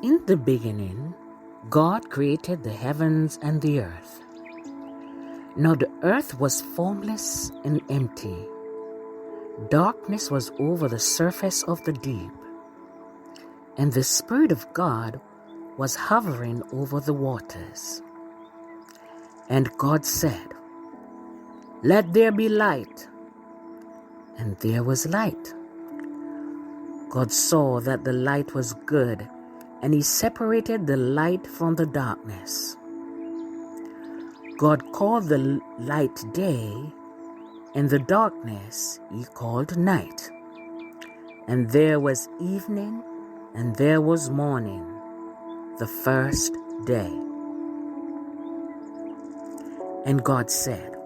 In the beginning, God created the heavens and the earth. Now the earth was formless and empty. Darkness was over the surface of the deep, and the Spirit of God was hovering over the waters. And God said, "Let there be light." And there was light. God saw that the light was good, and He separated the light from the darkness. God called the light day, and the darkness He called night. And there was evening, and there was morning, the first day. And God said,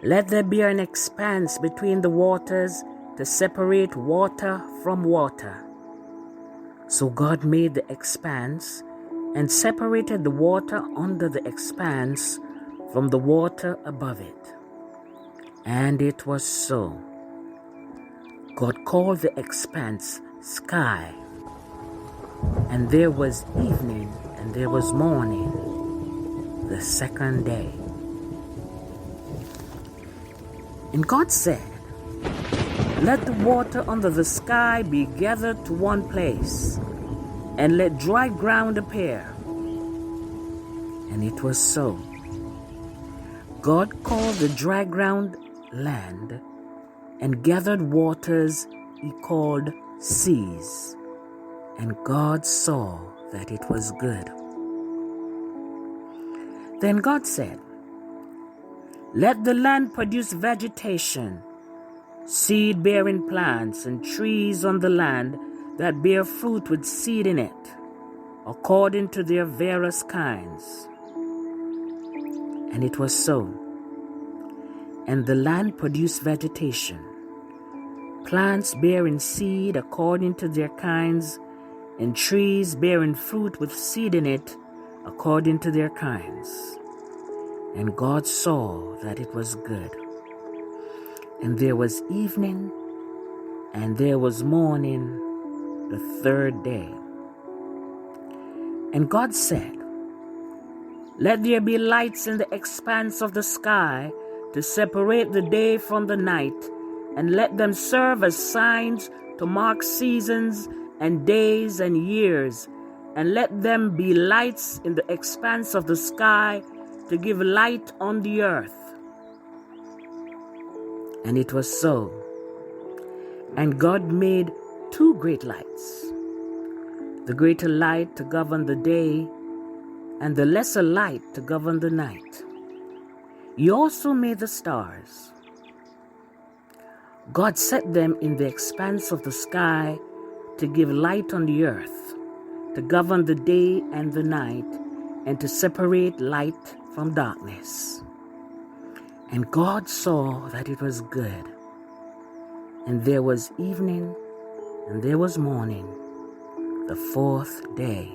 "Let there be an expanse between the waters to separate water from water." So God made the expanse and separated the water under the expanse from the water above it. And it was so. God called the expanse sky. And there was evening and there was morning, the second day. And God said, "Let the water under the sky be gathered to one place, and let dry ground appear." And it was so. God called the dry ground land, and gathered waters He called seas. And God saw that it was good. Then God said, "Let the land produce vegetation, seed-bearing plants and trees on the land that bear fruit with seed in it, according to their various kinds." And it was so. And the land produced vegetation, plants bearing seed according to their kinds, and trees bearing fruit with seed in it according to their kinds. And God saw that it was good. And there was evening, and there was morning, the third day. And God said, "Let there be lights in the expanse of the sky to separate the day from the night, and let them serve as signs to mark seasons and days and years, and let them be lights in the expanse of the sky to give light on the earth." And it was so. And God made two great lights, the greater light to govern the day, and the lesser light to govern the night. He also made the stars. God set them in the expanse of the sky to give light on the earth, to govern the day and the night, and to separate light from darkness. And God saw that it was good. And there was evening, and there was morning, the fourth day.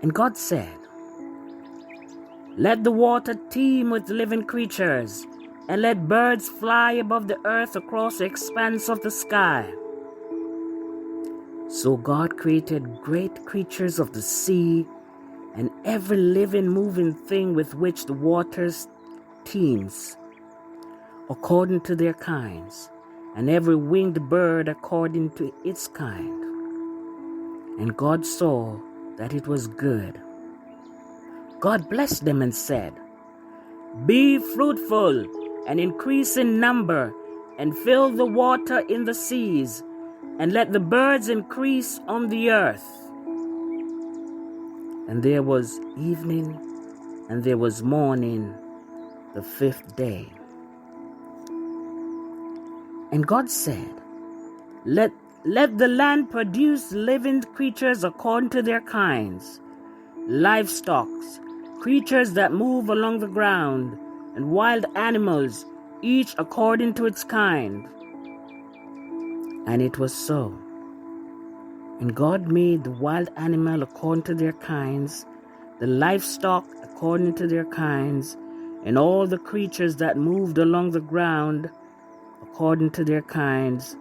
And God said, "Let the water teem with living creatures, and let birds fly above the earth across the expanse of the sky." So God created great creatures of the sea, and every living, moving thing with which the waters teems, according to their kinds, and every winged bird according to its kind. And God saw that it was good. God blessed them and said, "Be fruitful and increase in number, and fill the water in the seas, and let the birds increase on the earth." And there was evening, and there was morning, the fifth day. And God said, Let the land produce living creatures according to their kinds, livestock, creatures that move along the ground, and wild animals, each according to its kind." And it was so. And God made the wild animal according to their kinds, the livestock according to their kinds, and all the creatures that moved along the ground according to their kinds.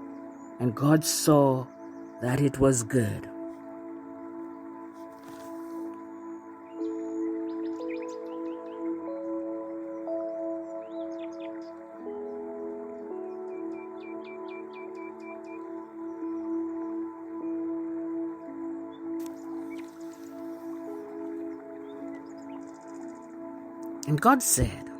And God saw that it was good. And God said,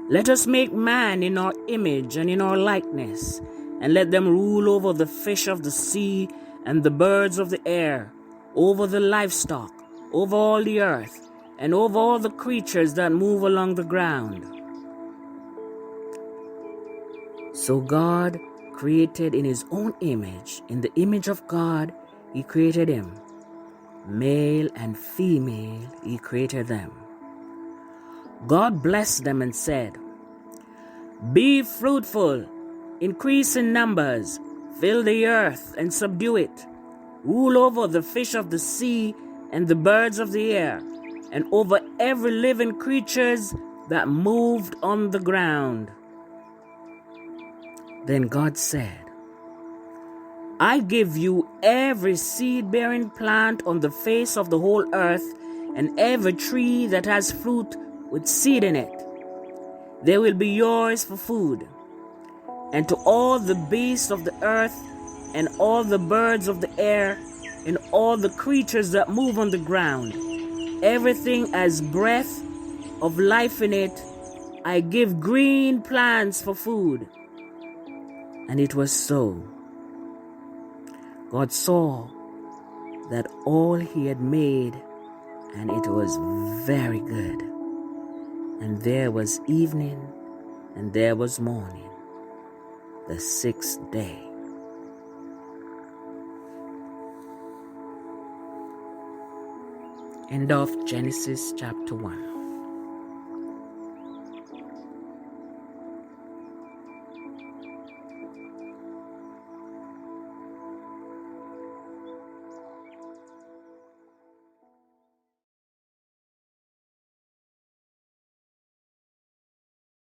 "Let us make man in our image and in our likeness, and let them rule over the fish of the sea and the birds of the air, over the livestock, over all the earth, and over all the creatures that move along the ground." So God created in his own image. In the image of God, he created him. Male and female, he created them. God blessed them and said, "Be fruitful, increase in numbers, fill the earth and subdue it. Rule over the fish of the sea and the birds of the air, and over every living creatures that moved on the ground." Then God said, "I give you every seed-bearing plant on the face of the whole earth, and every tree that has fruit with seed in it. They will be yours for food. And to all the beasts of the earth, and all the birds of the air, and all the creatures that move on the ground, everything has breath of life in it, I give green plants for food." And it was so. God saw that all he had made, and it was very good. And there was evening, and there was morning, the sixth day. End of Genesis chapter 1.